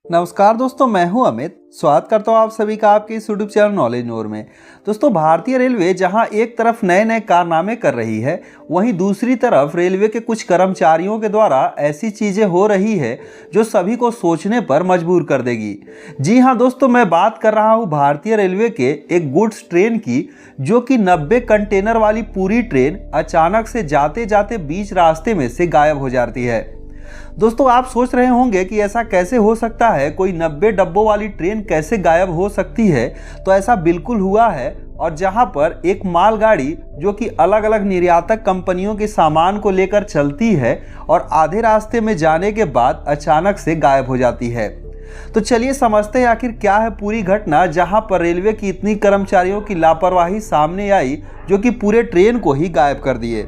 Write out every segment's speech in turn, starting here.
नमस्कार दोस्तों, मैं हूं अमित। स्वागत करता हूं आप सभी का आपके इस यूट्यूब चैनल नॉलेज नोर में। दोस्तों, भारतीय रेलवे जहां एक तरफ नए नए कारनामे कर रही है, वहीं दूसरी तरफ रेलवे के कुछ कर्मचारियों के द्वारा ऐसी चीज़ें हो रही है जो सभी को सोचने पर मजबूर कर देगी। जी हां दोस्तों, मैं बात कर रहा हूं भारतीय रेलवे के एक गुड्स ट्रेन की, जो कि 90 कंटेनर वाली पूरी ट्रेन अचानक से जाते जाते बीच रास्ते में से गायब हो जाती है। दोस्तों, आप सोच रहे होंगे कि ऐसा कैसे हो सकता है, कोई 90 डब्बों वाली ट्रेन कैसे गायब हो सकती है। तो ऐसा बिल्कुल हुआ है, और जहां पर एक मालगाड़ी जो कि अलग अलग निर्यातक कंपनियों के सामान को लेकर चलती है और आधे रास्ते में जाने के बाद अचानक से गायब हो जाती है। तो चलिए समझते हैं आखिर क्या है पूरी घटना, जहां पर रेलवे की इतनी कर्मचारियों की लापरवाही सामने आई जो कि पूरे ट्रेन को ही गायब कर दिए।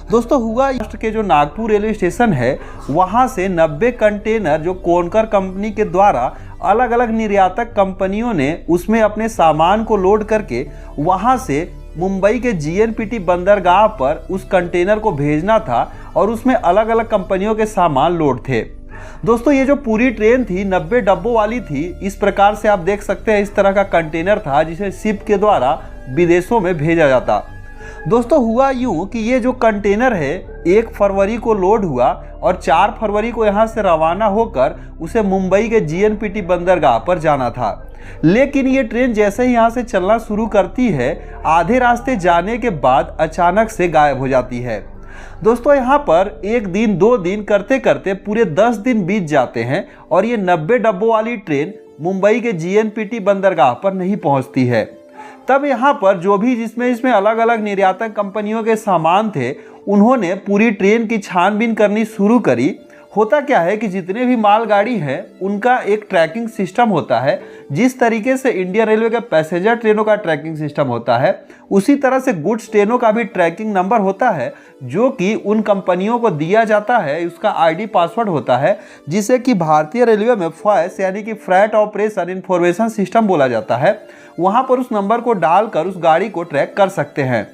दोस्तों, हुआ महाराष्ट्र के जो नागपुर रेलवे स्टेशन है, वहां से 90 कंटेनर जो कोनकर कंपनी के द्वारा अलग अलग निर्यातक कंपनियों ने उसमें अपने सामान को लोड करके वहां से मुंबई के जीएनपीटी बंदरगाह पर उस कंटेनर को भेजना था, और उसमें अलग अलग कंपनियों के सामान लोड थे। दोस्तों, ये जो पूरी ट्रेन थी 90 डब्बों वाली थी। इस प्रकार से आप देख सकते हैं, इस तरह का कंटेनर था जिसे शिप के द्वारा विदेशों में भेजा जाता। दोस्तों, हुआ यूं कि ये जो कंटेनर है 1 फरवरी को लोड हुआ और 4 फरवरी को यहाँ से रवाना होकर उसे मुंबई के जीएनपीटी बंदरगाह पर जाना था। लेकिन ये ट्रेन जैसे ही यहाँ से चलना शुरू करती है, आधे रास्ते जाने के बाद अचानक से गायब हो जाती है। दोस्तों, यहाँ पर 1 दिन 2 दिन करते करते पूरे 10 दिन बीत जाते हैं और ये 90 डब्बों वाली ट्रेन मुंबई के जीएनपीटी बंदरगाह पर नहीं पहुँचती है। तब यहाँ पर जो भी इसमें अलग अलग निर्यातक कंपनियों के सामान थे, उन्होंने पूरी ट्रेन की छानबीन करनी शुरू करी। होता क्या है कि जितने भी मालगाड़ी हैं उनका एक ट्रैकिंग सिस्टम होता है। जिस तरीके से इंडियन रेलवे के पैसेंजर ट्रेनों का ट्रैकिंग सिस्टम होता है, उसी तरह से गुड्स ट्रेनों का भी ट्रैकिंग नंबर होता है, जो कि उन कंपनियों को दिया जाता है। उसका आईडी पासवर्ड होता है, जिसे कि भारतीय रेलवे में फैस यानी कि फ्रेट ऑपरेशन इंफॉर्मेशन सिस्टम बोला जाता है। वहां पर उस नंबर को डालकर उस गाड़ी को ट्रैक कर सकते हैं।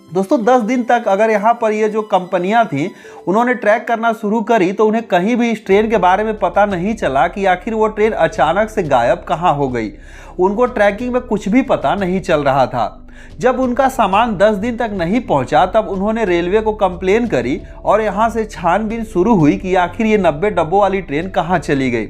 दोस्तों, 10 दिन तक अगर यहाँ पर ये जो कंपनियां थी उन्होंने ट्रैक करना शुरू करी, तो उन्हें कहीं भी इस ट्रेन के बारे में पता नहीं चला कि आखिर वो ट्रेन अचानक से गायब कहाँ हो गई। उनको ट्रैकिंग में कुछ भी पता नहीं चल रहा था। जब उनका सामान 10 दिन तक नहीं पहुंचा, तब उन्होंने रेलवे को कंप्लेन करी और यहाँ से छानबीन शुरू हुई कि आखिर ये 90 डब्बों वाली ट्रेन कहाँ चली गई।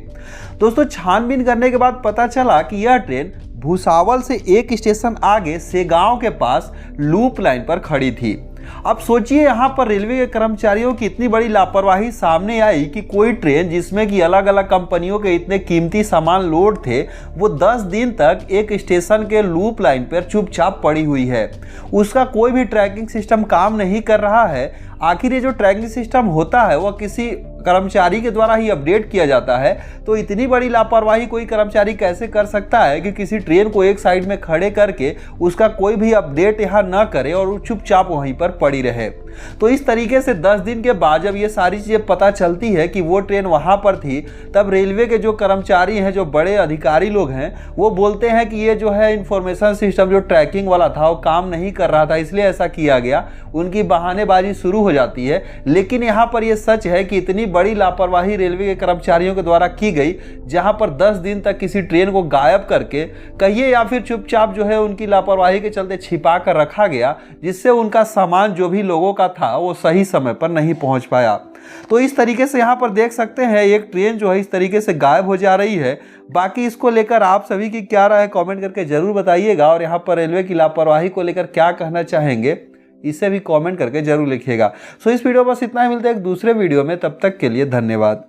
दोस्तों, छानबीन करने के बाद पता चला कि यह ट्रेन भुसावल से 1 स्टेशन आगे सेगांव के पास लूप लाइन पर खड़ी थी। अब सोचिए, यहाँ पर रेलवे के कर्मचारियों की इतनी बड़ी लापरवाही सामने आई कि कोई ट्रेन जिसमें कि अलग अलग कंपनियों के इतने कीमती सामान लोड थे, वो 10 दिन तक एक स्टेशन के लूप लाइन पर चुपचाप पड़ी हुई है। उसका कोई भी ट्रैकिंग सिस्टम काम नहीं कर रहा है। आखिर ये जो ट्रैकिंग सिस्टम होता है वह किसी कर्मचारी के द्वारा ही अपडेट किया जाता है। तो इतनी बड़ी लापरवाही कोई कर्मचारी कैसे कर सकता है कि किसी ट्रेन को एक साइड में खड़े करके उसका कोई भी अपडेट यहाँ न करे और चुपचाप वहीं पर पड़ी रहे। तो इस तरीके से 10 दिन के बाद जब ये सारी चीज़ें पता चलती है कि वो ट्रेन वहाँ पर थी, तब रेलवे के जो कर्मचारी हैं, जो बड़े अधिकारी लोग हैं, वो बोलते हैं कि ये जो है इंफॉर्मेशन सिस्टम जो ट्रैकिंग वाला था वो काम नहीं कर रहा था, इसलिए ऐसा किया गया। उनकी बहानेबाजी शुरू हो जाती है। लेकिन यहाँ पर ये सच है कि इतनी बड़ी लापरवाही रेलवे के कर्मचारियों के द्वारा की गई, जहाँ पर 10 दिन तक किसी ट्रेन को गायब करके कहिए या फिर चुपचाप जो है उनकी लापरवाही के चलते छिपा कर रखा गया, जिससे उनका सामान जो भी लोगों का था वो सही समय पर नहीं पहुंच पाया। तो इस तरीके से यहाँ पर देख सकते हैं एक ट्रेन जो है इस तरीके से गायब हो जा रही है। बाकी इसको लेकर आप सभी की क्या राय है, कमेंट करके जरूर बताइएगा। और यहाँ पर रेलवे की लापरवाही को लेकर क्या कहना चाहेंगे, इसे भी कमेंट करके जरूर लिखिएगा। सो इस वीडियो बस इतना ही, मिलते हैं एक दूसरे वीडियो में। तब तक के लिए धन्यवाद।